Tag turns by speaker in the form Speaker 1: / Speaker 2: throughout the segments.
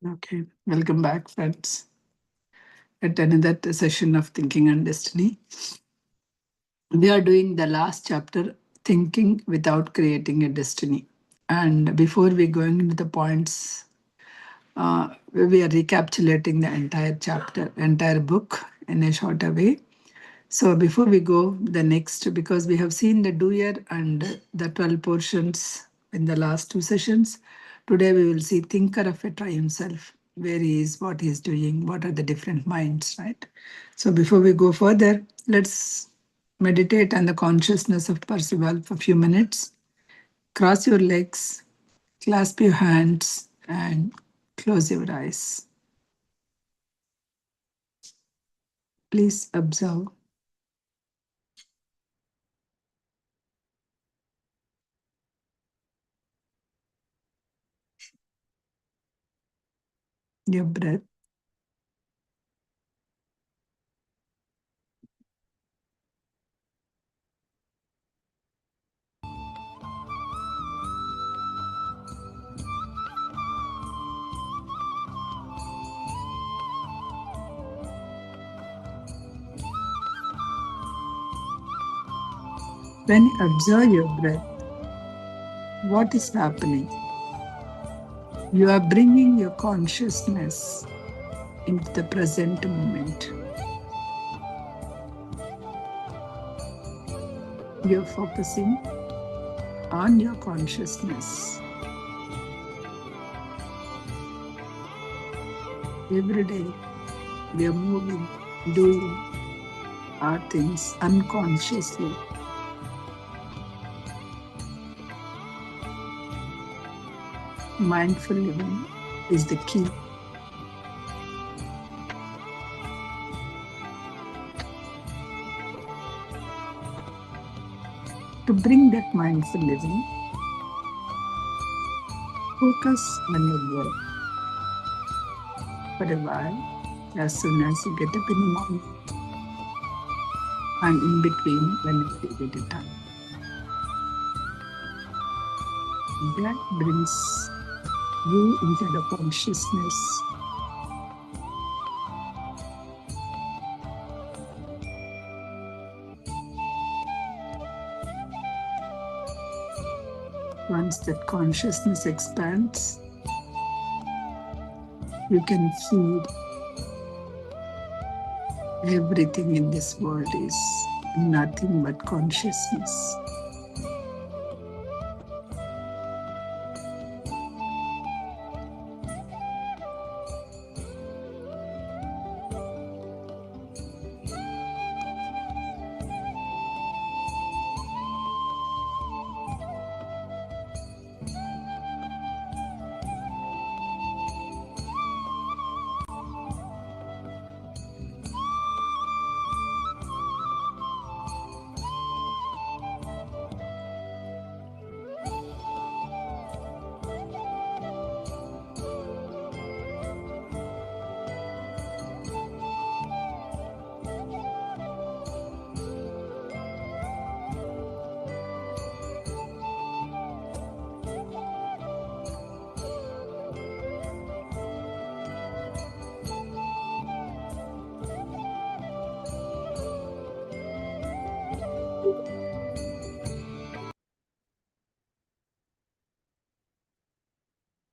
Speaker 1: Okay, welcome back, friends, at another session of Thinking and Destiny. We are doing the last chapter, Thinking Without Creating a Destiny. And before we go into the points, we are recapitulating the entire chapter, entire book in a shorter way. So before we go the next, because we have seen the doer and the 12 portions in the last two sessions, today we will see thinker of a triune self, where he is, what he is doing, what are the different minds, right? So before we go further, let's meditate on the consciousness of Percival for a few minutes. Cross your legs, clasp your hands, and close your eyes. Please observe your breath. When you observe your breath, what is happening? You are bringing your consciousness into the present moment. You're focusing on your consciousness. Every day, we are moving, doing our things unconsciously. Mindful living is the key. To bring that mindful living, focus on your breath for a while, as soon as you get up in the morning, and in between whenever you get a time. That brings you into the consciousness. Once that consciousness expands, you can feel everything in this world is nothing but consciousness.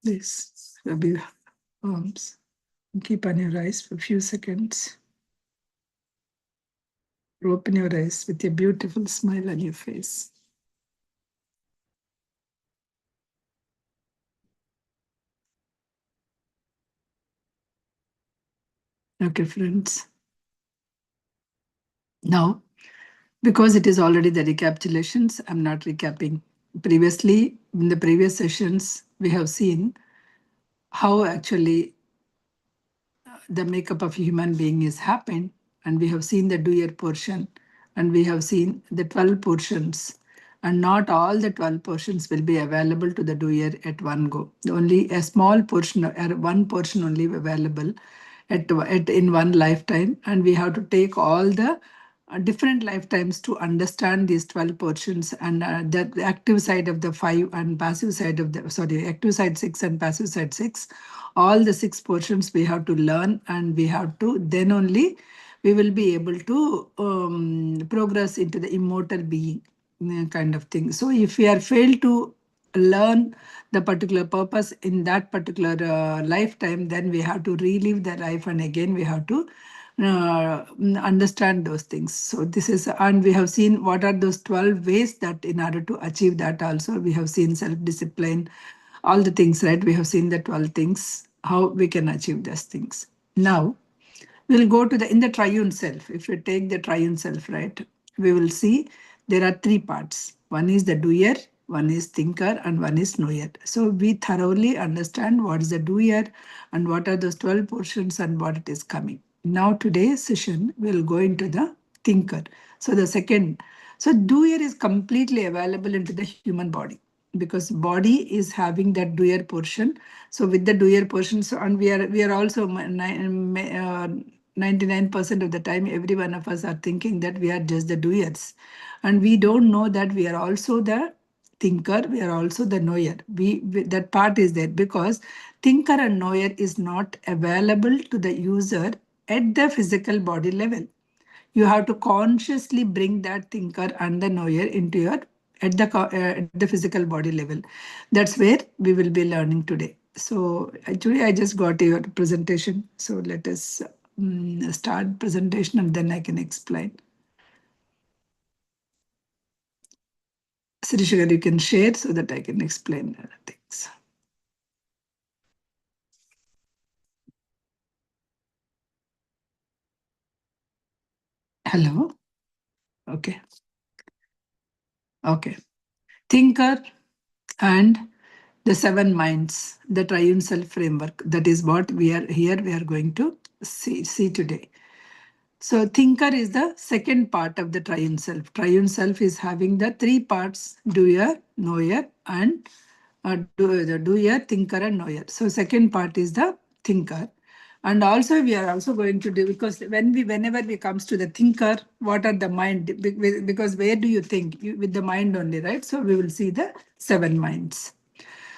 Speaker 1: This will be arms. Keep on your eyes for a few seconds. Open your eyes with a beautiful smile on your face. Okay, friends. Now, because it is already the recapitulations, I'm not recapping. Previously, in the previous sessions, we have seen how actually the makeup of a human being is happened, and we have seen the doer portion, and we have seen the 12 portions, and not all the 12 portions will be available to the doer at one go. Only a small portion, or one portion only available at in one lifetime, and we have to take all the different lifetimes to understand these 12 portions, and the active side of the 5 and passive side of the, sorry, active side 6 and passive side 6. All the 6 portions we have to learn, and we have to, then only we will be able to progress into the immortal being kind of thing. So if we are failed to learn the particular purpose in that particular lifetime, then we have to relive the life, and again we have to understand those things. So this is, and we have seen what are those 12 ways that in order to achieve that also, we have seen self-discipline, all the things, right? We have seen the 12 things, how we can achieve those things. Now, we'll go to the, in the triune self. If we take the triune self, right, we will see there are 3 parts. One is the doer, one is thinker, and one is knower. So we thoroughly understand what is the doer and what are those 12 portions and what it is coming. Now today's session will go into the thinker. So the second, so doer is completely available into the human body, because body is having that doer portion. So with the doer portion, so, and we are also 99% of the time, every one of us are thinking that we are just the doers, and we don't know that we are also the thinker, we are also the knower. That part is there because thinker and knower is not available to the user at the physical body level. You have to consciously bring that thinker and the knower into your at the physical body level. That's where we will be learning today. So actually, I just got your presentation. So let us start presentation, and then I can explain. Srishikar, you can share so that I can explain things. Hello. Okay. Okay. Thinker and the 7 minds, the triune self framework. That is what we are here. We are going to see today. So thinker is the second part of the triune self. Triune self is having the 3 parts: doer, knower, and the doer, thinker, and knower. So second part is the thinker. And also we are also going to do, because whenever we comes to the thinker, what are the mind? Because where do you think? With the mind only, right? So we will see the 7 minds.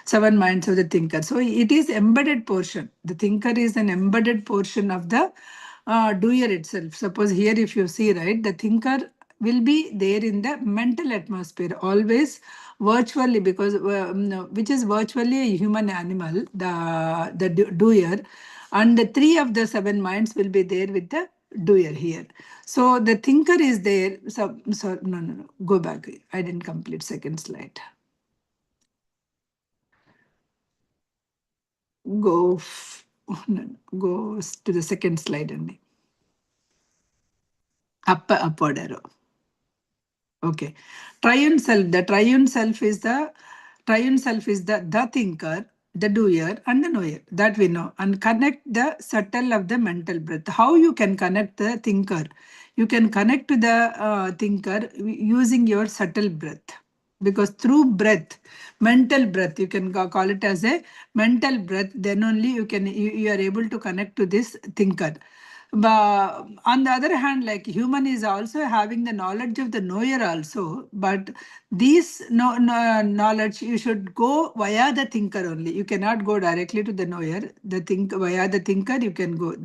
Speaker 1: 7 minds of the thinker. So it is embedded portion. The thinker is an embedded portion of the doer itself. Suppose here, if you see, right, the thinker will be there in the mental atmosphere always virtually, because which is virtually a human animal, the doer, and the 3 of the 7 minds will be there with the doer here. So the thinker is there. So no, go back. I didn't complete second slide. Go go to the second slide only. Upward arrow. Okay. Triune self. The triune self is the thinker, the doer, and the knower. That we know. And connect the subtle of the mental breath. How you can connect the thinker? You can connect to the thinker using your subtle breath. Because through breath, mental breath, you can call it as a mental breath, then only you are able to connect to this thinker. But on the other hand, like human is also having the knowledge of the knower also, but these knowledge you should go via the thinker only. You cannot go directly to the knower. Via the thinker you can go.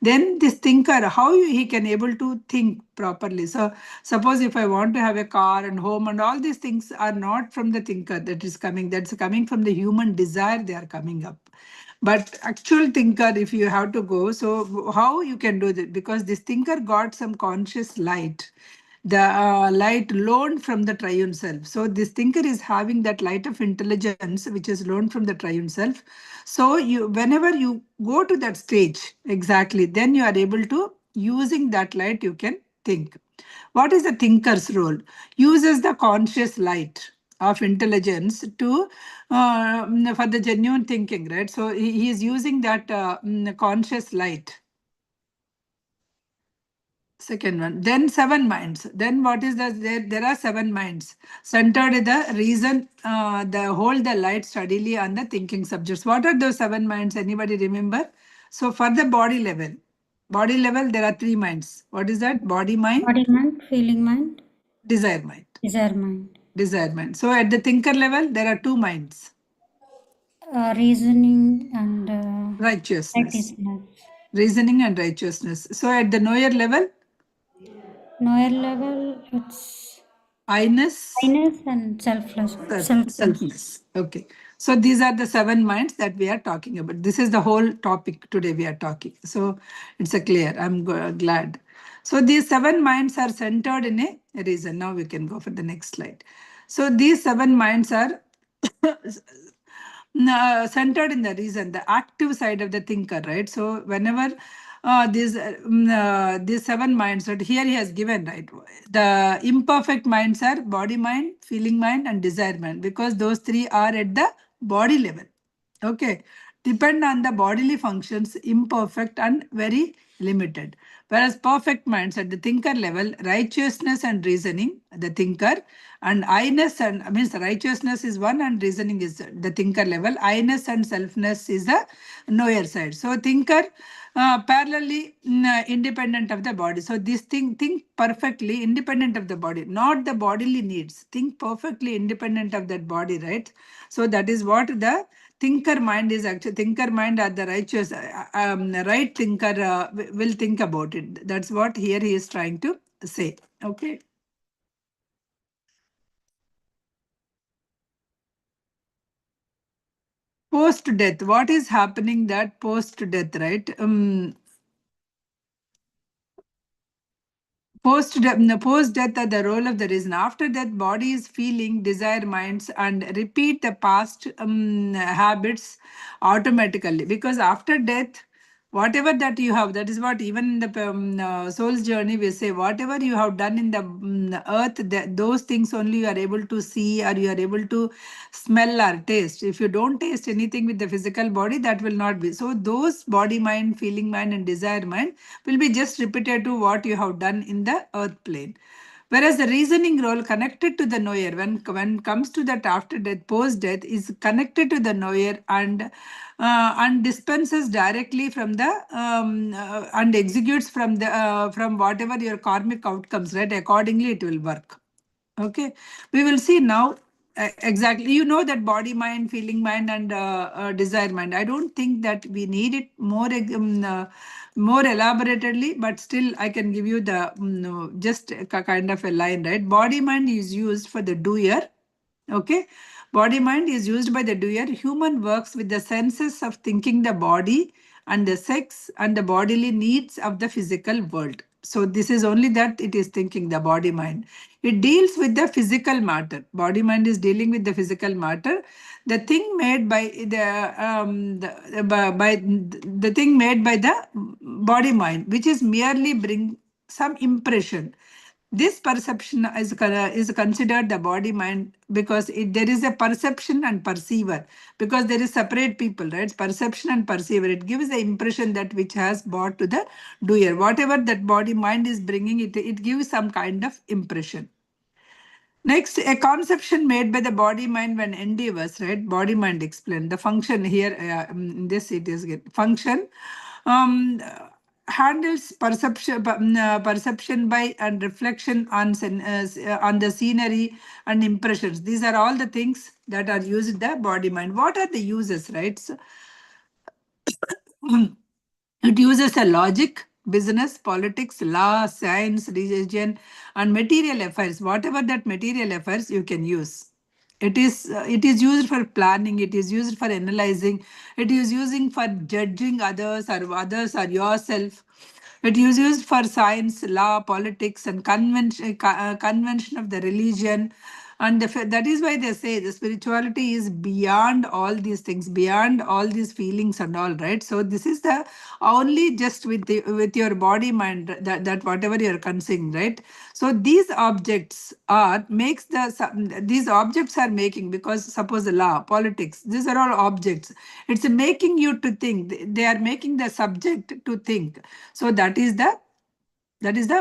Speaker 1: Then this thinker, how he can able to think properly. So suppose if I want to have a car and home and all these things are not from the thinker that is coming. That's coming from the human desire. They are coming up. But actual thinker, if you have to go, so how you can do that? Because this thinker got some conscious light, the light loaned from the triune self. So this thinker is having that light of intelligence, which is loaned from the triune self. So whenever you go to that stage, exactly, then you are able to, using that light, you can think. What is the thinker's role? Uses the conscious light of intelligence to for the genuine thinking, right? So he is using that conscious light. Second one. Then 7 minds. Then what is the there are 7 minds centered in the reason, the hold the light steadily on the thinking subjects. What are those 7 minds? Anybody remember? So for the body level. Body level, there are three minds. What is that? Body mind,
Speaker 2: Body mind, feeling mind,
Speaker 1: desire mind.
Speaker 2: desire mind.
Speaker 1: Desire mind. So at the thinker level, there are two minds.
Speaker 2: Reasoning and
Speaker 1: Righteousness.
Speaker 2: righteousness.
Speaker 1: Reasoning and righteousness. So at the knower level,
Speaker 2: Knower level, it's
Speaker 1: I-ness,
Speaker 2: kindness and selfless.
Speaker 1: selfness. Okay. So these are the seven minds that we are talking about. This is the whole topic today we are talking. So it's a clear. I'm glad. So these seven minds are centered in a reason. Now we can go for the next slide. So these seven minds are centered in the reason, the active side of the thinker, right? So whenever these seven minds, right, here he has given, right, the imperfect minds are body mind, feeling mind, and desire mind, because those three are at the body level. Okay, depend on the bodily functions, imperfect and very limited. Whereas perfect minds at the thinker level, righteousness and reasoning, the thinker, and I-ness and means righteousness is one and reasoning is the thinker level. I-ness and selfness is the knower side. So thinker parallelly independent of the body. So this thing think perfectly independent of the body, not the bodily needs. Think perfectly independent of that body, right? So that is what the thinker mind is actually. Thinker mind are the righteous, right thinker will think about it. That's what here he is trying to say. Okay. Post death, what is happening that post death, right? Post death are the role of the reason. After death, body is feeling, desire minds, and repeat the past habits automatically. Because after death, whatever that you have, that is what even in the soul's journey we say, whatever you have done in the earth, those things only you are able to see or you are able to smell or taste. If you don't taste anything with the physical body, that will not be. So those body mind, feeling mind, and desire mind will be just repeated to what you have done in the earth plane. Whereas the reasoning role connected to the knower, when comes to that after death, post death, is connected to the knower and dispenses directly from the and executes from whatever your karmic outcomes, right? Accordingly, it will work. Okay, we will see now exactly. You know that body mind, feeling mind, and desire mind. I don't think that we need it more elaboratedly, but still I can give you the no, just a kind of a line, right? Body mind is used for the doer. Okay, body mind is used by the doer. Human works with the senses of thinking the body and the sex and the bodily needs of the physical world. So this is only that it is thinking the body mind. It deals with the physical matter. Body mind is dealing with the physical matter. The thing made by the thing made by the body mind, which is merely bring some impression. This perception is considered the body mind because there is a perception and perceiver, because there is separate people, right? Perception and perceiver, it gives the impression that which has brought to the doer. Whatever that body mind is bringing, it gives some kind of impression. Next, a conception made by the body mind when endeavors, right? Body mind explained the function here. In this, it is function. Um, Handles perception by and reflection on the scenery and impressions. These are all the things that are used in the body mind. What are the uses, right? So, it uses a logic, business, politics, law, science, religion, and material affairs. Whatever that material affairs you can use. It is used for planning. It is used for analyzing. It is using for judging others or yourself. It is used for science, law, politics, and convention of the religion. And that is why they say the spirituality is beyond all these things, beyond all these feelings and all, right? So this is the only just with your body mind, that whatever you're considering, right? So these objects these objects are making, because suppose the law, politics, these are all objects. It's making you to think. They are making the subject to think. So that is the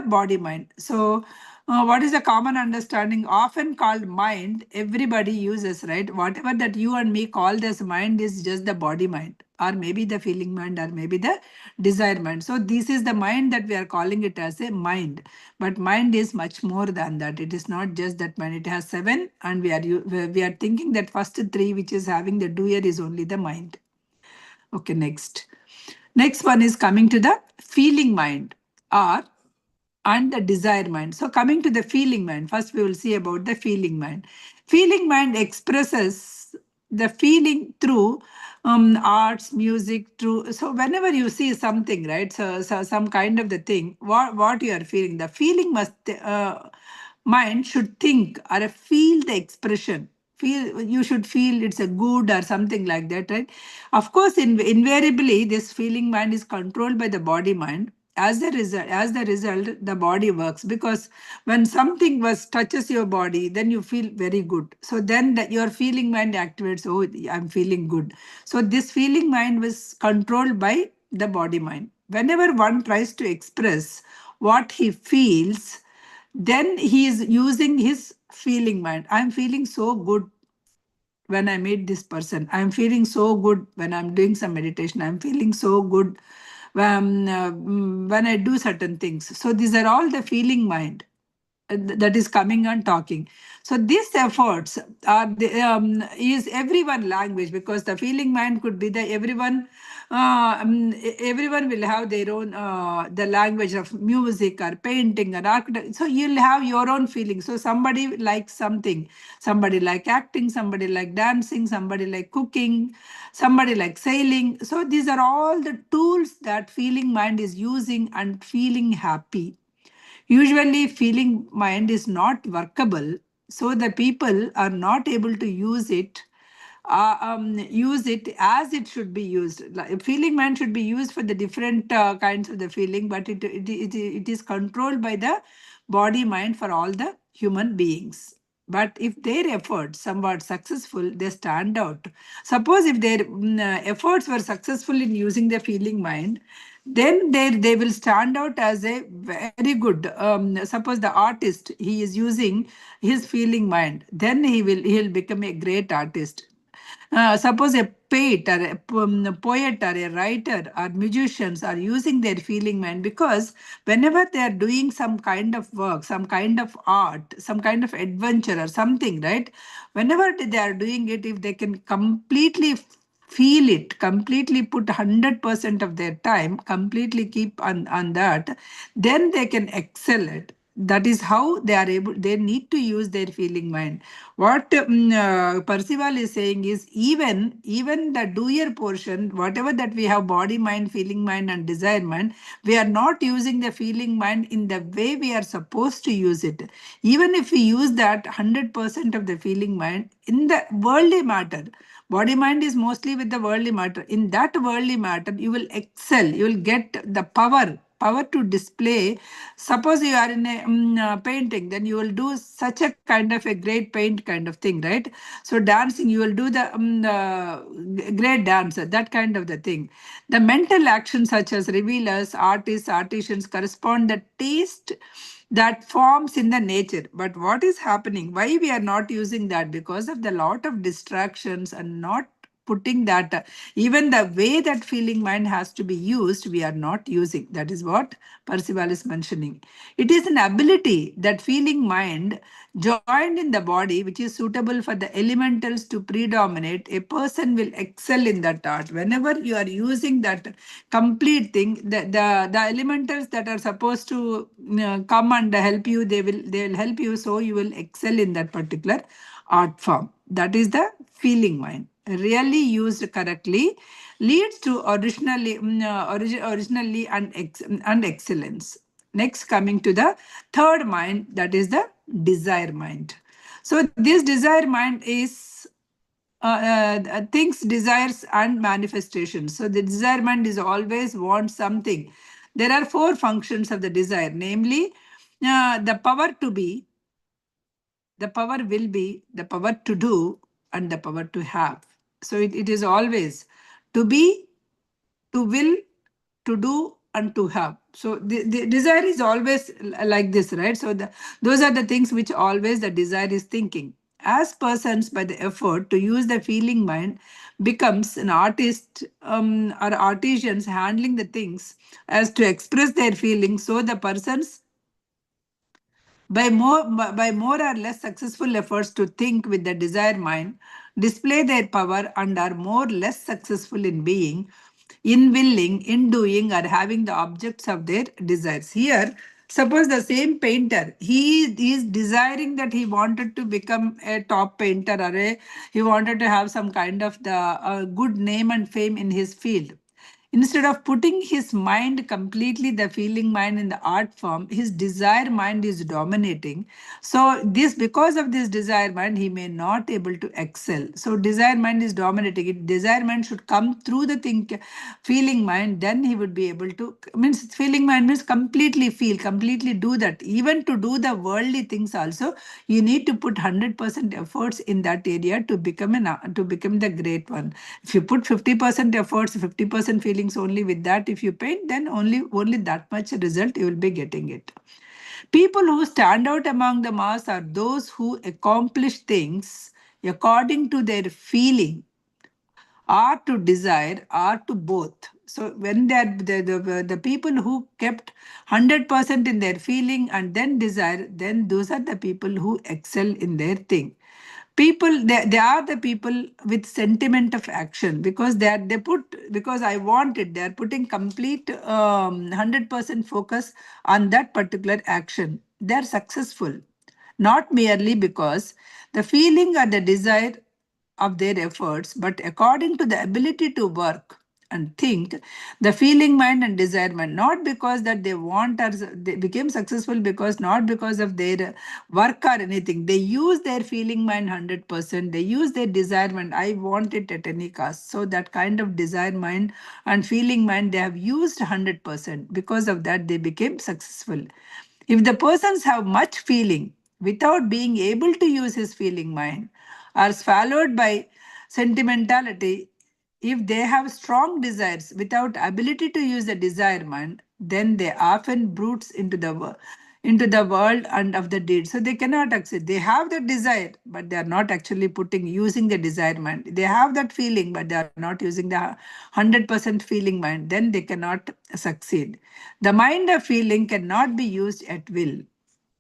Speaker 1: body mind. So what is the common understanding often called mind everybody uses, right? Whatever that you and me call this mind is just the body mind, or maybe the feeling mind, or maybe the desire mind. So this is the mind that we are calling it as a mind, but mind is much more than that. It is not just that mind. It has seven, and we are thinking that first three, which is having the doer, is only the mind. Okay, next one is coming to the feeling mind, or and the desire mind. So coming to the feeling mind, first we will see about the feeling mind. Feeling mind expresses the feeling through arts, music, through. So whenever you see something, right? So some kind of the thing, what you are feeling, the feeling must mind should think or feel the expression. Feel, you should feel it's a good or something like that, right? Of course, invariably this feeling mind is controlled by the body mind. As the result the body works, because when something was touches your body, then you feel very good. So then your feeling mind activates. Oh, I'm feeling good. So this feeling mind was controlled by the body mind. Whenever one tries to express what he feels, then he is using his feeling mind. I'm feeling so good when I meet this person. I'm feeling so good when I'm doing some meditation. I'm feeling so good when I do certain things. So these are all the feeling mind that is coming and talking. So these efforts is everyone language, because the feeling mind could be the everyone. Everyone will have their own the language of music or painting or architect. So you'll have your own feeling. So somebody likes something, somebody like acting, somebody like dancing, somebody like cooking, somebody like sailing. So these are all the tools that feeling mind is using and feeling happy. Usually, feeling mind is not workable, so the people are not able to use it as it should be used. Like, feeling mind should be used for the different kinds of the feeling, but it is controlled by the body mind for all the human beings. But if their efforts somewhat successful, they stand out. Suppose if their efforts were successful in using the feeling mind, then they will stand out as a very good. Suppose the artist, he is using his feeling mind, then he'll become a great artist. Suppose a poet or a poet or a writer or musicians are using their feeling mind, because whenever they are doing some kind of work, some kind of art, some kind of adventure or something, right? Whenever they are doing it, if they can completely feel it, completely put 100% of their time, completely keep on that, then they can excel it. That is how they are able, they need to use their feeling mind. What Percival is saying is, even the doer portion, whatever that we have, body mind, feeling mind and desire mind, we are not using the feeling mind in the way we are supposed to use it. Even if we use that 100% of the feeling mind in the worldly matter, body mind is mostly with the worldly matter. In that worldly matter, you will excel. You will get the power to display. Suppose you are in a painting, then you will do such a kind of a great paint kind of thing, right? So dancing, you will do the great dancer, that kind of the thing. The mental actions such as revealers, artists, artisans correspond the taste that forms in the nature. But what is happening, why we are not using that? Because of the lot of distractions and not putting that even the way that feeling mind has to be used, we are not using. That is what Percival is mentioning. It is an ability that feeling mind joined in the body which is suitable for the elementals to predominate. A person will excel in that art. Whenever you are using that complete thing, the elementals that are supposed to come and help you, they will help you, so you will excel in that particular art form. That is the feeling mind. Really used correctly leads to originally and excellence. Next, coming to the third mind, that is the desire mind. So this desire mind is things, desires and manifestations. So the desire mind is always want something. There are four functions of the desire, namely the power to be, the power will be, the power to do, and the power to have. So it is always to be, to will, to do, and to have. So the desire is always like this, right? So those are the things which always the desire is thinking. As persons, by the effort to use the feeling mind, becomes an artist, or artisans handling the things as to express their feelings. So the persons, by more or less successful efforts to think with the desired mind, display their power and are more or less successful in being, in willing, in doing, or having the objects of their desires. Here, suppose the same painter, he is desiring that he wanted to become a top painter, or he wanted to have some kind of the good name and fame in his field. Instead of putting his mind completely, the feeling mind in the art form, his desire mind is dominating. So this, because of this desire mind, he may not able to excel. So desire mind is dominating it. Desire mind should come through the feeling mind, then he would be able to, means feeling mind means completely feel, completely do that. Even to do the worldly things also, you need to put 100% efforts in that area to become the great one. If you put 50% efforts, 50% feelings only with that, if you paint, then only that much result you will be getting it. People who stand out among the mass are those who accomplish things according to their feeling, or to desire, or to both. So when they are the people who kept 100% in their feeling and then desire, then those are the people who excel in their thing. People, they are the people with sentiment of action, because they put, because I want it, they are putting complete 100% focus on that particular action. They are successful, not merely because the feeling or the desire of their efforts, but according to the ability to work and think, the feeling mind and desire mind. Not because that they want, or they became successful because, not because of their work or anything. They use their feeling mind 100%. They use their desire mind. I want it at any cost. So that kind of desire mind and feeling mind they have used 100%. Because of that, they became successful. If the persons have much feeling without being able to use his feeling mind, are swallowed by sentimentality, if they have strong desires without ability to use the desire mind, then they often brutes into the world and of the deed. So they cannot accept. They have the desire, but they are not actually using the desire mind. They have that feeling, but they are not using the 100% feeling mind. Then they cannot succeed. The mind of feeling cannot be used at will.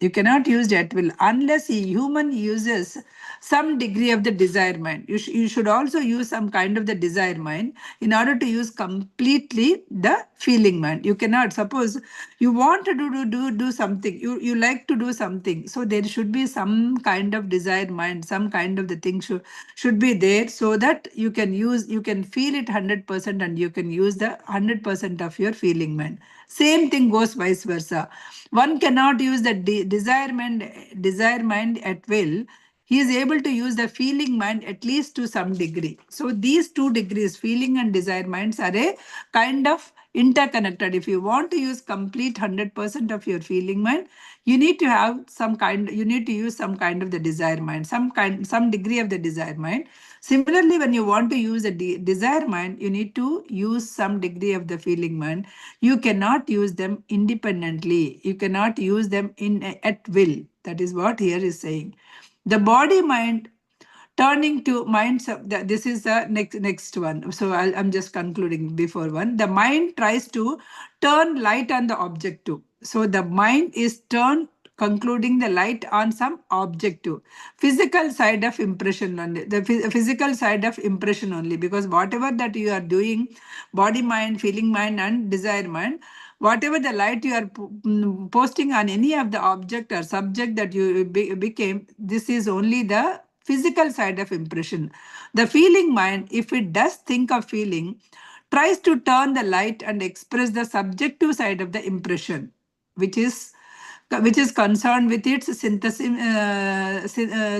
Speaker 1: You cannot use at will unless a human uses some degree of the desire mind. You should also use some kind of the desire mind in order to use completely the feeling mind. You cannot, suppose you want to do something, you like to do something. So there should be some kind of desire mind, some kind of the thing should be there, so that you can feel it 100% and you can use the 100% of your feeling mind. Same thing goes vice versa. One cannot use the desire mind at will. He is able to use the feeling mind at least to some degree. So these two degrees, feeling and desire minds, are a kind of interconnected. If you want to use complete 100% of your feeling mind, you need to have you need to use some kind of the desire mind, some degree of the desire mind. Similarly, when you want to use a desire mind, you need to use some degree of the feeling mind. You cannot use them independently. You cannot use them at will. That is what here is saying. The body mind turning to minds of this is the next one. So I'm just concluding before one. The mind tries to turn light on the objective. So the mind is turned concluding the light on some objective, physical side of impression only, the physical side of impression only, because whatever that you are doing, body mind, feeling mind and desire mind, whatever the light you are posting on any of the object or subject that you became, this is only the physical side of impression. The feeling mind, if it does think of feeling, tries to turn the light and express the subjective side of the impression, which is concerned with its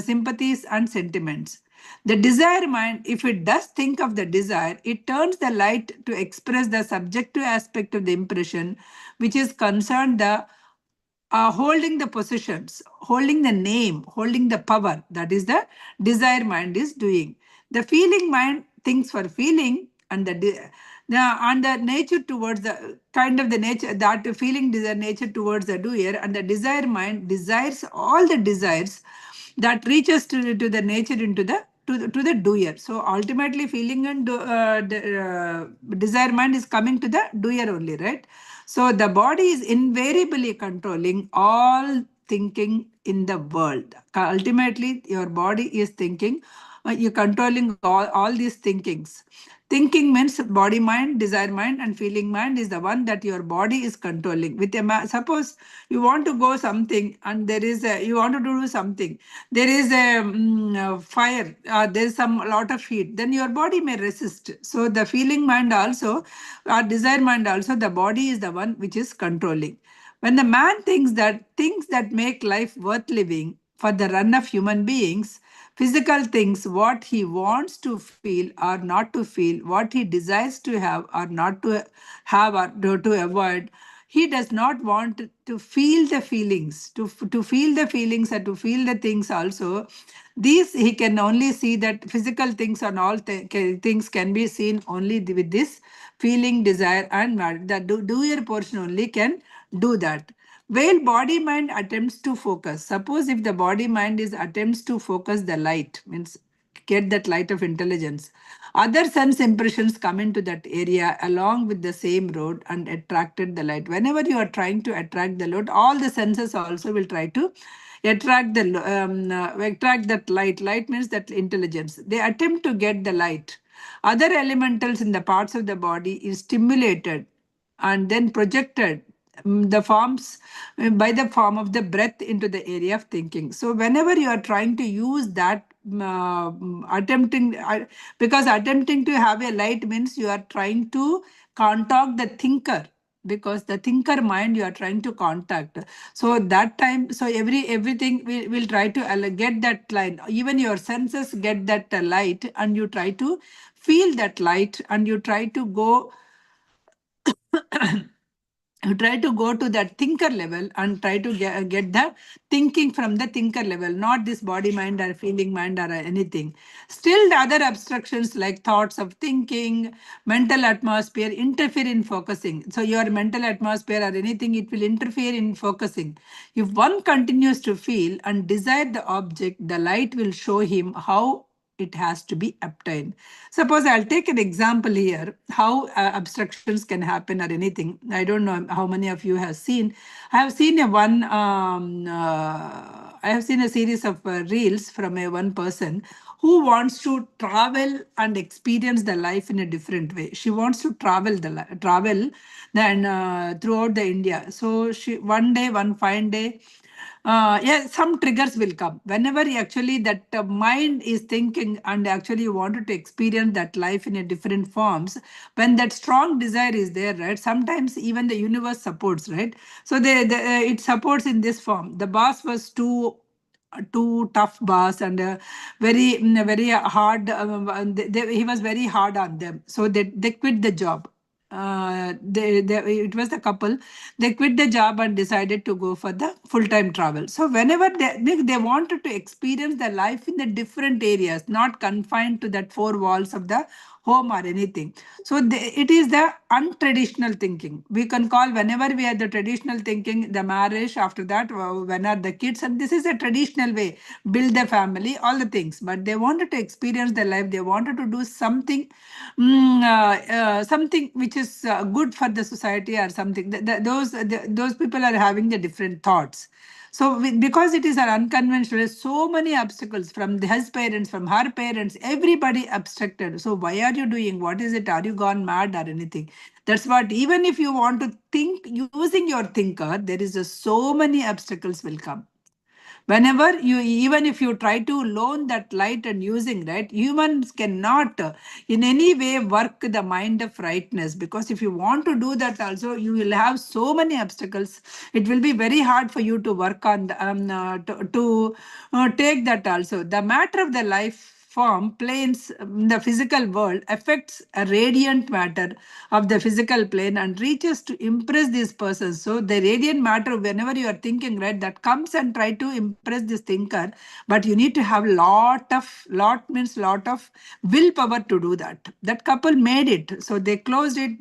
Speaker 1: sympathies and sentiments. The desire mind, if it does think of the desire, it turns the light to express the subjective aspect of the impression, which is concerned the holding the positions, holding the name, holding the power. That is the desire mind is doing. The feeling mind thinks for feeling, and and the nature towards the kind of the nature, that feeling desire nature towards the doer, and the desire mind desires all the desires that reaches to the nature into the to the doer. So ultimately feeling and desire mind is coming to the doer only, right? So the body is invariably controlling all thinking in the world. Ultimately your body is thinking, you're controlling all these thinkings. Thinking means body mind, desire mind, and feeling mind is the one that your body is controlling. With a suppose you want to go something, and there is a, you want to do something. There is a fire. There is some lot of heat. Then your body may resist. So the feeling mind also, desire mind also, the body is the one which is controlling. When the man thinks that things that make life worth living for the run of human beings, physical things, what he wants to feel or not to feel, what he desires to have or not to have or to avoid, he does not want to feel the feelings, to feel the feelings and to feel the things also. These he can only see that physical things and all things can be seen only with this feeling, desire, and the doer portion only can do that. While body mind attempts to focus, suppose if the body mind is attempts to focus the light, means get that light of intelligence, other sense impressions come into that area along with the same road and attracted the light. Whenever you are trying to attract the load, all the senses also will try to attract that light. Light means that intelligence. They attempt to get the light. Other elementals in the parts of the body is stimulated and then projected, the forms by the form of the breath into the area of thinking. So whenever you are trying to use that, attempting, because attempting to have a light means you are trying to contact the thinker, because the thinker mind you are trying to contact. So that time, so everything will try to get that light. Even your senses get that light, and you try to feel that light, and you try to go, you try to go to that thinker level and try to get the thinking from the thinker level, not this body mind or feeling mind or anything. Still the other abstractions like thoughts of thinking, mental atmosphere interfere in focusing. So your mental atmosphere or anything, it will interfere in focusing. If one continues to feel and desire the object, the light will show him how it has to be obtained. Suppose I'll take an example here, how abstractions can happen or anything. I don't know how many of you have seen. I have seen I have seen a series of reels from a one person who wants to travel and experience the life in a different way. She wants to travel then throughout the India. So she one day, one fine day, yeah, some triggers will come whenever actually that mind is thinking and actually you wanted to experience that life in a different forms. When that strong desire is there, right, sometimes even the universe supports, right? So it supports in this form. The boss was too tough boss, and very hard, he was very hard on them, so they quit the job. It was the couple. They quit the job and decided to go for the full-time travel. So whenever they wanted to experience the life in the different areas, not confined to that four walls of the home or anything. So it is the untraditional thinking. We can call whenever we are the traditional thinking, the marriage, after that, when are the kids, and this is a traditional way, build the family, all the things. But they wanted to experience their life. They wanted to do something, something which is good for the society or something. Those people are having the different thoughts. So because it is an unconventional, so many obstacles from his parents, from her parents, everybody obstructed. So why are you doing? What is it? Are you gone mad or anything? That's what, even if you want to think using your thinker, there is so many obstacles will come. Whenever you, even if you try to loan that light and using, right, humans cannot in any way work the mind of rightness, because if you want to do that also, you will have so many obstacles. It will be very hard for you to work on the, to take that also. The matter of the life form, planes in the physical world, affects a radiant matter of the physical plane and reaches to impress these persons. So the radiant matter, whenever you are thinking, right, that comes and try to impress this thinker, but you need to have lot means lot of willpower to do that. That couple made it. So they closed it.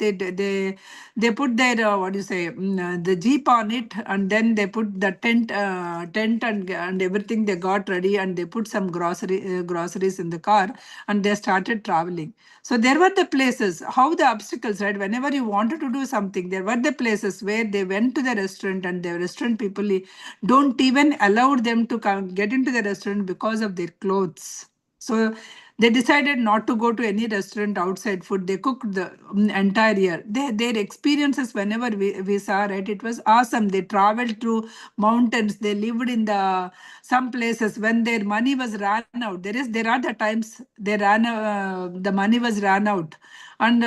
Speaker 1: They put their what do you say, the jeep on it, and then they put the tent and everything they got ready, and they put some groceries in the car, and they started traveling. So there were the places, how the obstacles, right? Whenever you wanted to do something, there were the places where they went to the restaurant, and the restaurant people don't even allow them to come get into the restaurant because of their clothes. So they decided not to go to any restaurant outside food. They cooked the entire year. Their experiences, whenever we saw, right, it was awesome. They traveled through mountains. They lived in some places when their money was ran out. There are the times the money was ran out, and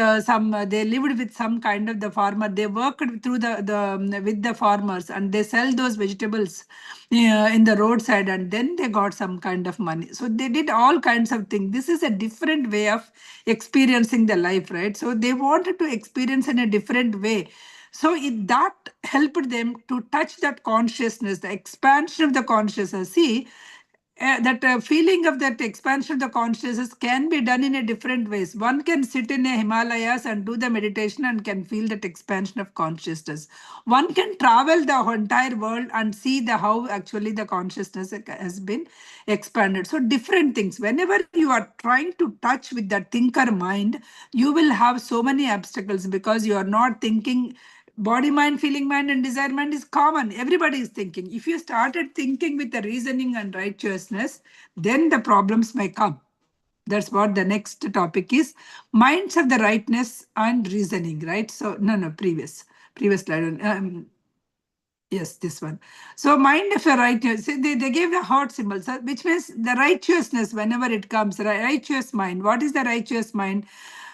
Speaker 1: they lived with some kind of the farmer. They worked through the with the farmers, and they sell those vegetables in the roadside, and then they got some kind of money. So they did all kinds of things. This is a different way of experiencing the life, right? So they wanted to experience in a different way. So that helped them to touch that consciousness, the expansion of the consciousness. See, that feeling of that expansion of the consciousness can be done in a different ways. One can sit in a Himalayas and do the meditation and can feel that expansion of consciousness. One can travel the entire world and see how actually the consciousness has been expanded. So different things. Whenever you are trying to touch with that thinker mind, you will have so many obstacles because you are not thinking. Body mind, feeling mind, and desire mind is common. Everybody is thinking. If you started thinking with the reasoning and righteousness, then the problems may come. That's what the next topic is. Minds of the rightness and reasoning, right? So, no, previous slide. Yes, this one. So mind of a righteous, they gave the heart symbol, so, which means the righteousness whenever it comes, righteous mind. What is the righteous mind?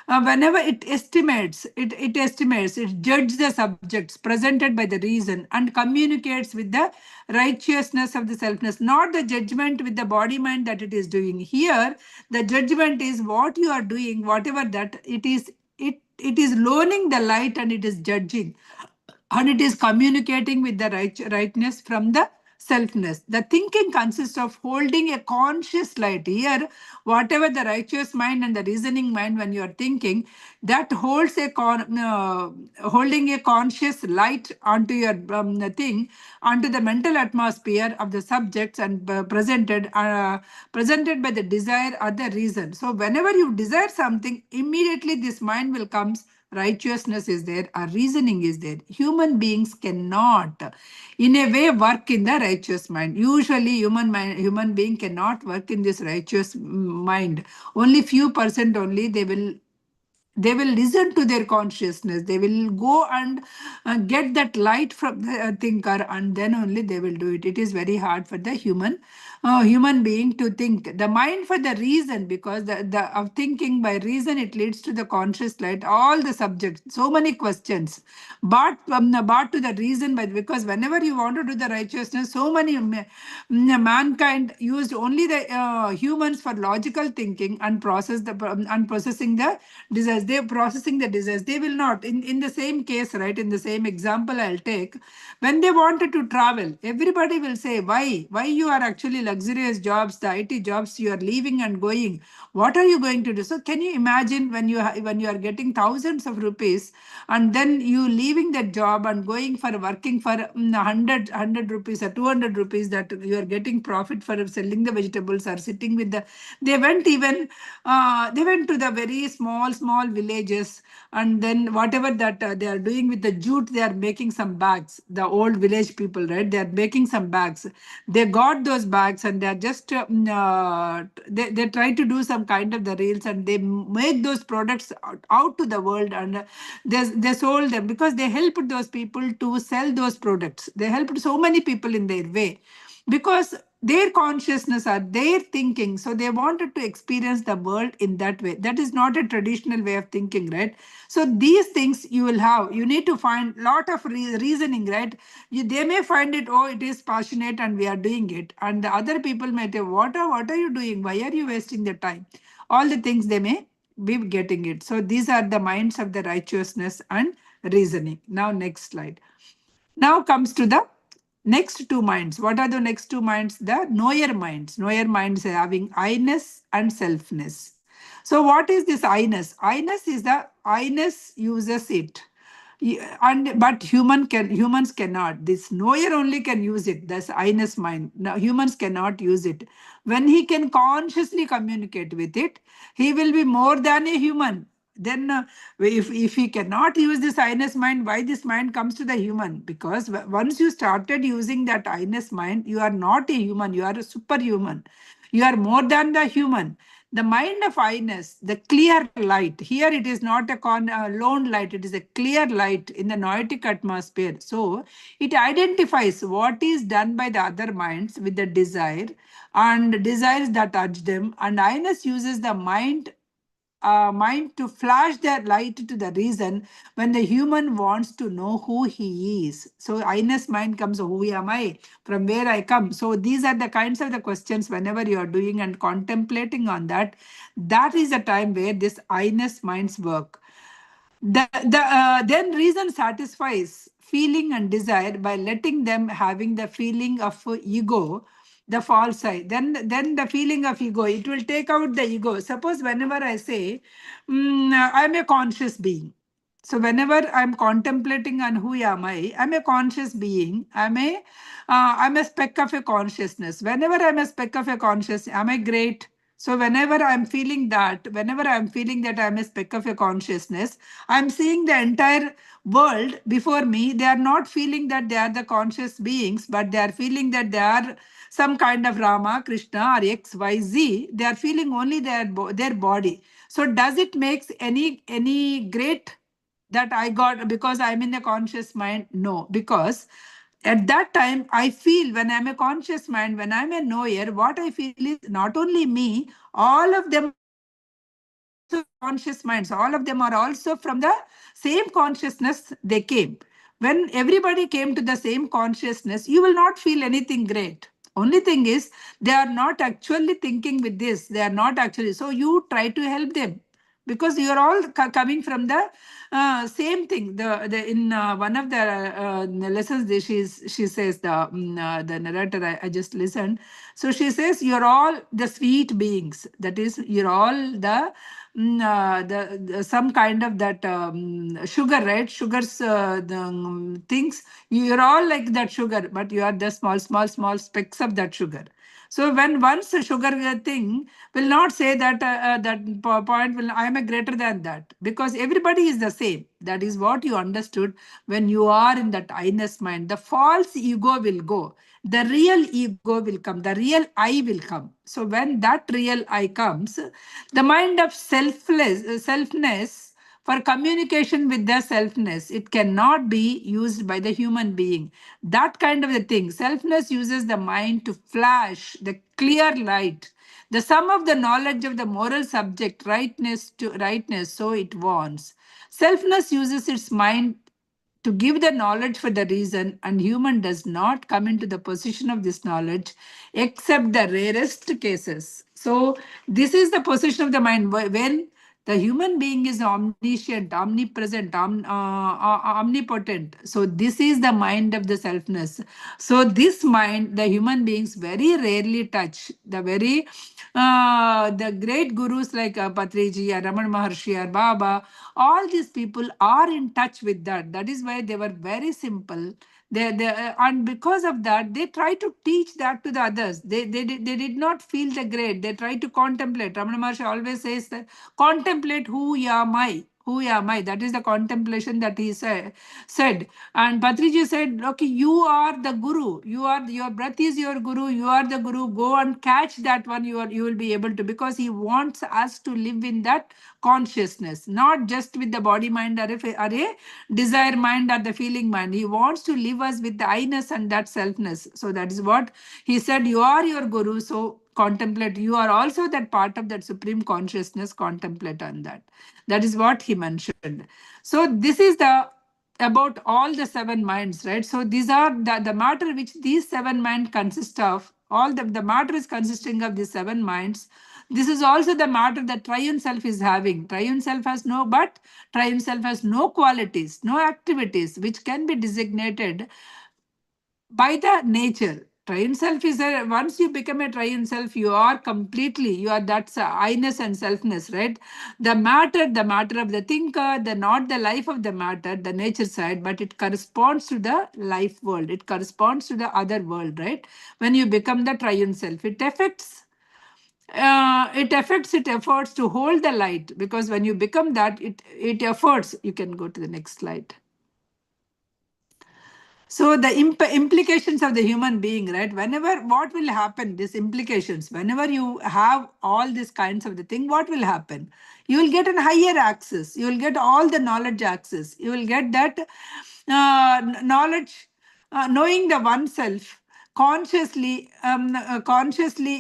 Speaker 1: Whenever it estimates, it judges the subjects presented by the reason and communicates with the righteousness of the selfness, not the judgment with the body mind that it is doing. Here, the judgment is what you are doing, whatever that it is, it is loaning the light and it is judging, and it is communicating with the rightness from the selfness. The thinking consists of holding a conscious light. Here, whatever the righteous mind and the reasoning mind, when you are thinking, that holds holding a conscious light onto your thing, onto the mental atmosphere of the subjects, and presented by the desire or the reason. So whenever you desire something, immediately this mind will comes. Righteousness is there, our reasoning is there. Human beings cannot in a way work in the righteous mind. Usually human being cannot work in this righteous mind. Only few percent only they will listen to their consciousness. They will go and get that light from the thinker, and then only they will do it. It is very hard for the human being to think. The mind for the reason, because the of thinking by reason, it leads to the conscious light. All the subjects, so many questions, but to the reason, by because whenever you want to do the righteousness, so many mankind used only the humans for logical thinking and processing the desires. They processing the desires. They will not. In the same case, right? In the same example, I'll take, when they wanted to travel, everybody will say, why you are actually luxurious jobs, the IT jobs, you are leaving and going. What are you going to do? So can you imagine when you are getting thousands of rupees, and then you leaving that job and going for working for 100 rupees or 200 rupees, that you are getting profit for selling the vegetables or sitting with the. They went to the very small villages, and then whatever that they are doing with the jute, they are making some bags. The old village people, right? They are making some bags. They got those bags, and they are just they try to do some kind of the reels, and they make those products out to the world, and they sold them because they helped those people to sell those products. They helped so many people in their way, because their consciousness or their thinking. So they wanted to experience the world in that way. That is not a traditional way of thinking, right? So these things you will have. You need to find lot of reasoning, right? They may find it, oh, it is passionate and we are doing it. And the other people may say, what are you doing? Why are you wasting the time? All the things they may be getting it. So these are the minds of the righteousness and reasoning. Now, next slide. Now comes to the next two minds. What are the next two minds? The knower minds. Knower minds are having I-ness and selfness. So what is this I-ness? I-ness is the I-ness uses it. And but humans cannot. This knower only can use it. That's I-ness mind. Now humans cannot use it. When he can consciously communicate with it, he will be more than a human. Then if he cannot use this I-ness mind, why this mind comes to the human? Because once you started using that I-ness mind, you are not a human, you are a superhuman. You are more than the human. The mind of I-ness, the clear light. Here it is not a lone light, it is a clear light in the noetic atmosphere. So it identifies what is done by the other minds with the desire and desires that urge them. And I-ness uses the mind to flash that light to the reason when the human wants to know who he is. So I-ness mind comes, who am I? From where I come? So these are the kinds of the questions whenever you are doing and contemplating on that. That is the time where this I-ness minds work. Then reason satisfies feeling and desire by letting them having the feeling of ego, the false I. Then the feeling of ego, it will take out the ego. Suppose whenever I say, I'm a conscious being. So whenever I'm contemplating on who am I, I'm a conscious being. I'm a speck of a consciousness. Whenever I'm a speck of a conscious, am I great? So whenever I'm feeling that I'm a speck of a consciousness, I'm seeing the entire world before me. They are not feeling that they are the conscious beings, but they are feeling that they are some kind of Rama, Krishna, or X, Y, Z. They are feeling only their body. So does it makes any great that I got because I'm in a conscious mind? No, because at that time I feel, when I'm a conscious mind, when I'm a knower, what I feel is not only me, all of them are also conscious minds. All of them are also from the same consciousness they came. When everybody came to the same consciousness, you will not feel anything great. Only thing is, they are not actually thinking with this. They are not actually. So you try to help them because you are all coming from the same thing. The in one of the lessons, she says, the narrator, I just listened. So she says, you're all the sweet beings. That is, you're all the some kind of that sugar, right? Sugars, the things. You're all like that sugar, but you are the small specks of that sugar. So when once a sugar thing will not say that point will, I am a greater than that, because everybody is the same. That is what you understood when you are in that I-ness mind. The false ego will go. The real ego will come. The real I will come. So when that real I comes, the mind of selfness for communication with the selfness, it cannot be used by the human being. That kind of a thing. Selfness uses the mind to flash the clear light, the sum of the knowledge of the moral subject, rightness to rightness, so it wants. Selfness uses its mind to give the knowledge for the reason, and human does not come into the position of this knowledge except the rarest cases. So this is the position of the mind when the human being is omniscient, omnipresent, omnipotent. So this is the mind of the selfness. So this mind, the human beings very rarely touch. The great gurus like Patriji or Raman Maharshi or Baba, all these people are in touch with that. That is why they were very simple. And because of that, they try to teach that to the others. They did not feel the great. They try to contemplate. Ramana Maharshi always says that contemplate who am I. Who am I? That is the contemplation that he said. And Patriji said, okay, you are the guru. Your breath is your guru. You are the guru. Go and catch that one. You will be able to, because he wants us to live in that consciousness, not just with the body mind or a desire mind or the feeling mind. He wants to live us with the I-ness and that selfness. So that is what he said. You are your guru. So contemplate. You are also that part of that supreme consciousness. Contemplate on that. That is what he mentioned. So this is the about all the seven minds, right? So these are the matter which these seven minds consist of. All the matter is consisting of these seven minds. This is also the matter that triune self is having. Triune self has no, but triune self has no qualities, no activities which can be designated by the nature. Triune self is a, once you become a triune self, you are completely, you are that's I-ness and selfness, right? The matter of the thinker, the not the life of the matter, the nature side, but it corresponds to the life world. It corresponds to the other world, right? When you become the triune self, it efforts to hold the light, because when you become that, it efforts. You can go to the next slide. So the implications of the human being, right? Whenever what will happen, these implications, whenever you have all these kinds of the thing, what will happen? You will get a higher access. You will get all the knowledge access. You will get that knowledge, knowing the oneself, consciously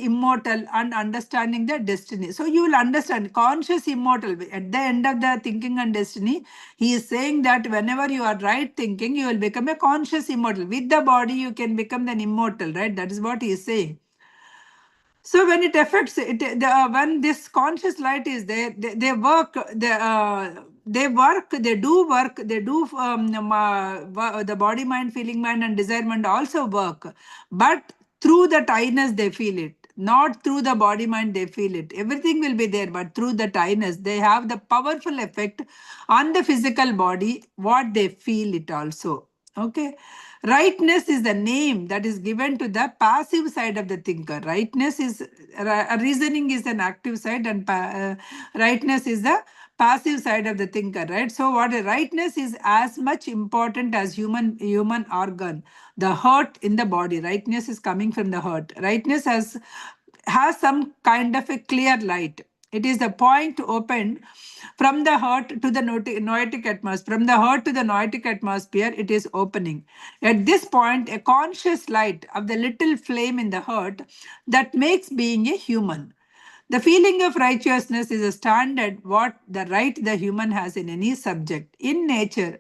Speaker 1: immortal, and understanding the destiny. So you will understand conscious immortal at the end of the thinking and destiny. He is saying that whenever you are right thinking, you will become a conscious immortal. With the body you can become an immortal, right? That is what he is saying. So when it affects it, when this conscious light is there, they work, they do work, they do the body mind, feeling mind, and desire mind also work, but through the tightness they feel it, not through the body mind they feel it. Everything will be there, but through the tightness they have the powerful effect on the physical body, what they feel it also. Okay. Rightness is the name that is given to the passive side of the thinker. Rightness is reasoning is an active side, and rightness is the passive side of the thinker, right? So what a rightness is as much important as human organ, the heart in the body. Rightness is coming from the heart. Rightness has some kind of a clear light. It is the point open from the heart to the noetic atmosphere. From the heart to the noetic atmosphere, it is opening. At this point, a conscious light of the little flame in the heart that makes being a human. The feeling of righteousness is a standard what the right the human has in any subject. In nature,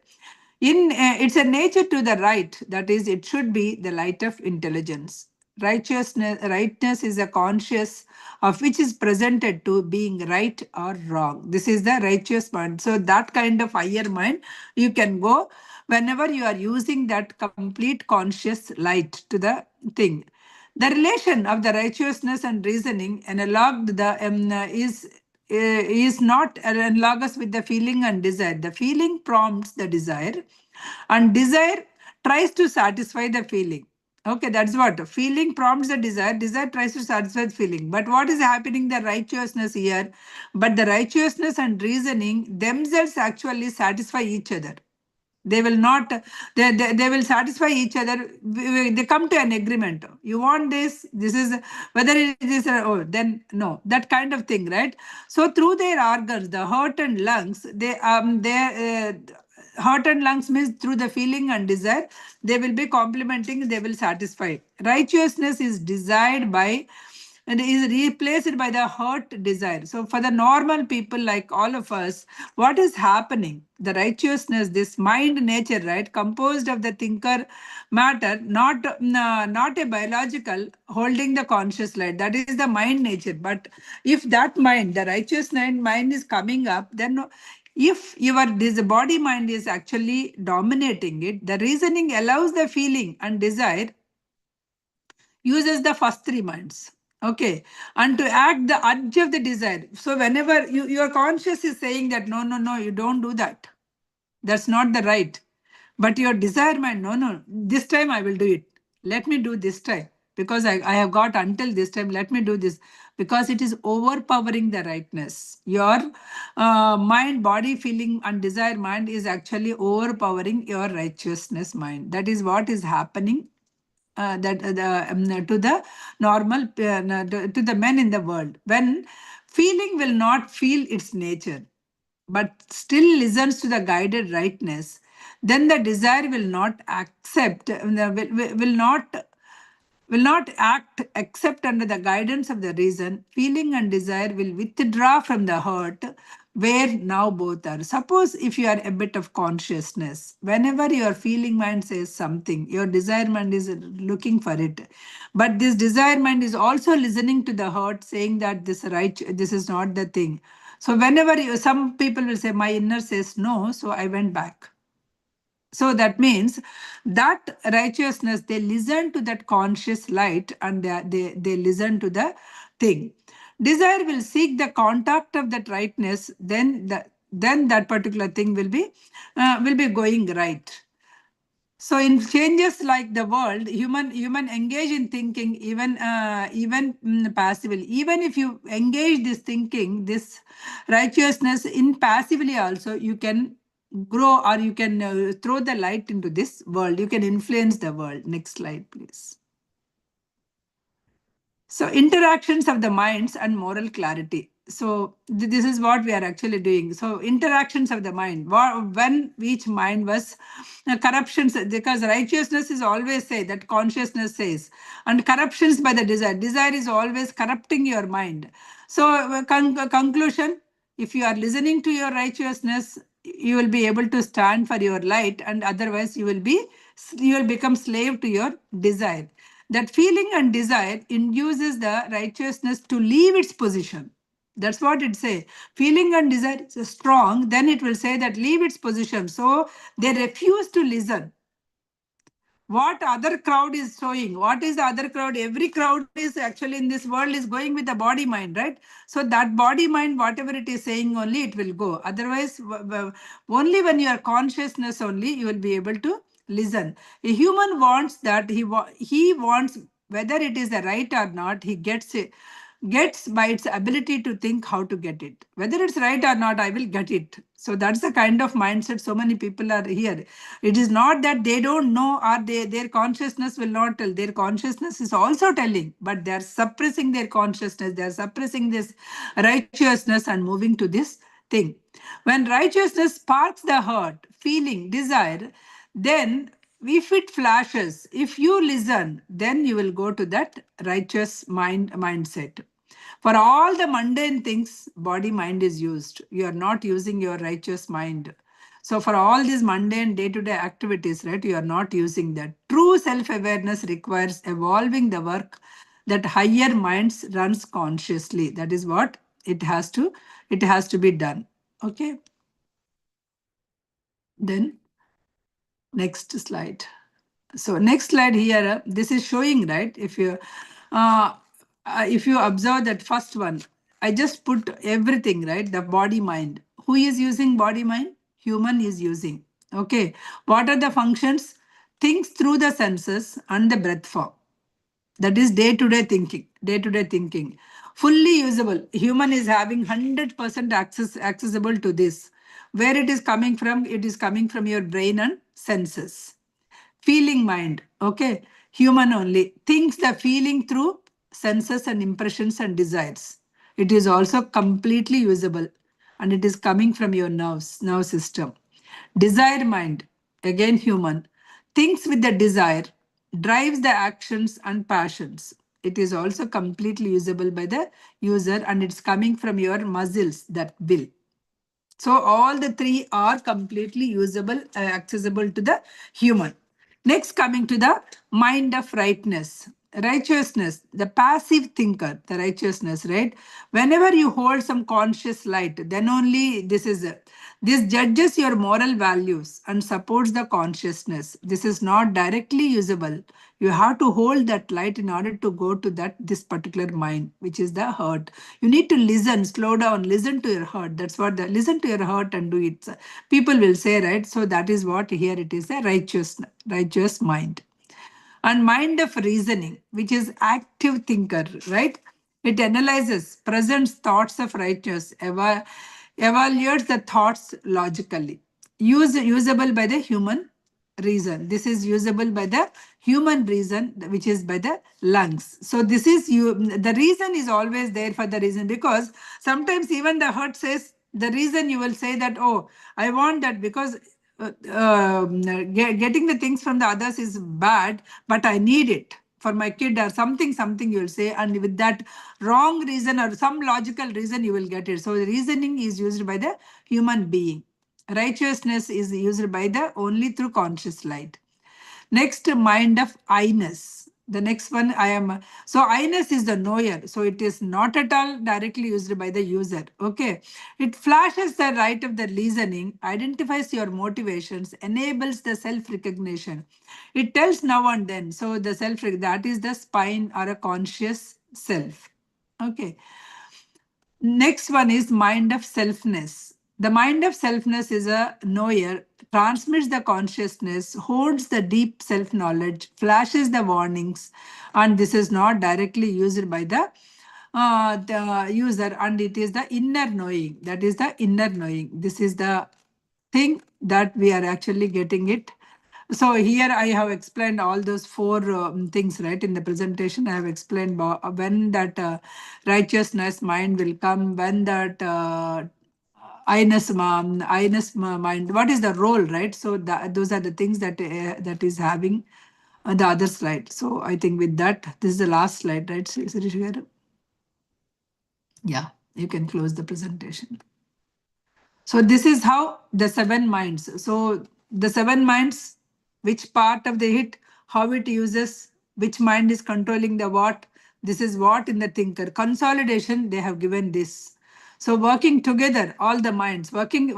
Speaker 1: it's a nature to the right, that is, it should be the light of intelligence. Rightness is a conscious of which is presented to being right or wrong. This is the righteous mind. So that kind of higher mind you can go whenever you are using that complete conscious light to the thing. The relation of the righteousness and reasoning analoged the is not analogous with the feeling and desire. The feeling prompts the desire, and desire tries to satisfy the feeling. Okay, that's what feeling prompts the desire. Desire tries to satisfy the feeling. But what is happening? The righteousness here, but the righteousness and reasoning themselves actually satisfy each other. They will not, they will satisfy each other. They come to an agreement. You want this is, whether it is, oh, then no, that kind of thing, right? So through their organs, the heart and lungs, heart and lungs means through the feeling and desire, they will be complementing, they will satisfy. Righteousness is desired by and is replaced by the hurt desire. So for the normal people like all of us, what is happening? The righteousness, this mind nature, right, composed of the thinker matter, not a biological holding the conscious light. That is the mind nature. But if that mind, the righteous mind is coming up, then if this body mind is actually dominating it, the reasoning allows the feeling and desire uses the first three minds. Okay, and to act the urge of the desire. So whenever your conscious is saying that no, no, no, you don't do that, that's not the right. But your desire mind, no, no, this time I will do it. Let me do this time. because I have got until this time, let me do this, because it is overpowering the rightness. Your mind, body, feeling, and desire mind is actually overpowering your righteousness mind. That is what is happening to the normal to the men in the world. When feeling will not feel its nature, but still listens to the guided rightness, then the desire will not accept, will not act except under the guidance of the reason. Feeling and desire will withdraw from the heart, where now both are. Suppose if you are a bit of consciousness, whenever your feeling mind says something, your desire mind is looking for it. But this desire mind is also listening to the heart saying that this right, this is not the thing. So whenever you, some people will say, my inner says no, so I went back. So that means that righteousness, they listen to that conscious light, and they listen to the thing. Desire will seek the contact of that rightness, then that particular thing will be going right. So in changes like the world, human engage in thinking, even passively. Even if you engage this thinking, this righteousness in passively also, you can grow, or you can throw the light into this world. You can influence the world. Next slide, please. So interactions of the minds and moral clarity. So this is what we are actually doing. So interactions of the mind, when each mind was corruptions, because righteousness is always say that consciousness says, and corruptions by the desire. Desire is always corrupting your mind. So conclusion, if you are listening to your righteousness, you will be able to stand for your light, and otherwise you will become slave to your desire. That feeling and desire induces the righteousness to leave its position. That's what it says. Feeling and desire is strong, then it will say that leave its position. So they refuse to listen what other crowd is showing. What is the other crowd? Every crowd is actually in this world is going with the body mind, right? So that body mind, whatever it is saying, only it will go. Otherwise, only when you are consciousness only, you will be able to listen. A human wants that, he wants, whether it is the right or not, he gets it, gets by its ability to think how to get it. Whether it's right or not, I will get it. So that's the kind of mindset so many people are here. It is not that they don't know, or their consciousness will not tell. Their consciousness is also telling, but they are suppressing their consciousness. They are suppressing this righteousness and moving to this thing. When righteousness sparks the heart, feeling, desire, then if it flashes, if you listen, then you will go to that righteous mindset. For all the mundane things, body mind is used. You are not using your righteous mind. So for all these mundane day-to-day activities, right, you are not using that. True self-awareness requires evolving the work that higher minds runs consciously. That is what it has to be done. Okay. Then next slide. So next slide here, this is showing, right? Uh, if you observe that first one, I just put everything, right? The body mind. Who is using body mind? Human is using. Okay. What are the functions? Things through the senses and the breath form. That is day-to-day thinking. Day-to-day thinking. Fully usable. Human is having 100% accessible to this. Where it is coming from? It is coming from your brain and senses. Feeling mind, okay, human only thinks the feeling through senses and impressions and desires. It is also completely usable, and it is coming from your nerve system. Desire mind, again human, thinks with the desire, drives the actions and passions. It is also completely usable by the user, and it's coming from your muscles, that will. So all the three are completely usable, accessible to the human. Next, coming to the mind of rightness. Righteousness, the passive thinker, the righteousness, right? Whenever you hold some conscious light, then only this judges your moral values and supports the consciousness. This is not directly usable. You have to hold that light in order to go to this particular mind, which is the heart. You need to listen, slow down, listen to your heart. That's what listen to your heart and do it. People will say, right? So that is what here it is, a righteous mind. And mind of reasoning, which is active thinker, right? It analyzes, presents thoughts of righteous, evaluates the thoughts logically. Usable by the human reason. This is usable by the human reason, which is by the lungs. So this is you. The reason is always there for the reason, because sometimes even the heart says the reason. You will say that, oh, I want that because getting the things from the others is bad, but I need it for my kid or something you will say, and with that wrong reason or some logical reason you will get it. So the reasoning is used by the human being. Righteousness is used by the only through conscious light. Next, mind of I-ness. The next one I am. So I-ness is the knower. So it is not at all directly used by the user. Okay. It flashes the right of the reasoning, identifies your motivations, enables the self-recognition. It tells now and then. So the self, that is the spine or a conscious self. Okay. Next one is mind of selfness. The mind of selfness is a knower, transmits the consciousness, holds the deep self knowledge, flashes the warnings, and this is not directly used by the user, and it is the inner knowing. That is the inner knowing. This is the thing that we are actually getting it. So here I have explained all those four things, right? In the presentation, I have explained when that righteousness mind will come, when that mind, what is the role, right? So those are the things that that is having the other slide. So I think with that, this is the last slide, right? Yeah, you can close the presentation. So this is how the seven minds. So the seven minds, which part of the hit, how it uses, which mind is controlling the what. This is what in the thinker. Consolidation, they have given this. So working together, all the minds, working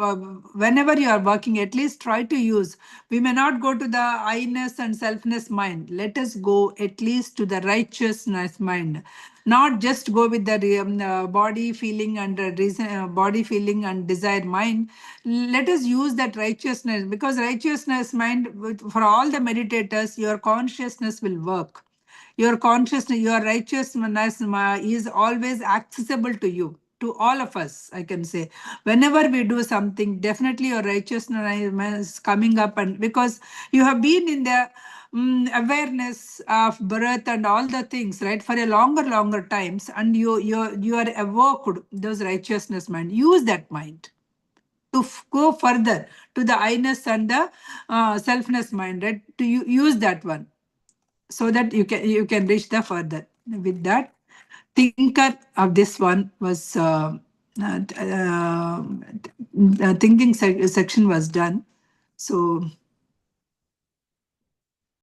Speaker 1: whenever you are working, at least try to use. We may not go to the I-ness and selfness mind. Let us go at least to the righteousness mind. Not just go with the body feeling and reason, body feeling and desire mind. Let us use that righteousness, because righteousness mind, for all the meditators, your consciousness will work. Your consciousness, your righteousness is always accessible to you, to all of us, I can say. Whenever we do something, definitely your righteousness is coming up, and because you have been in the awareness of birth and all the things, right, for a longer times, and you are evoked those righteousness mind. Use that mind to go further to the I-ness and the selfness mind, right? To use that one, so that you can reach the further. With that, thinker of this one was uh, thinking section was done. So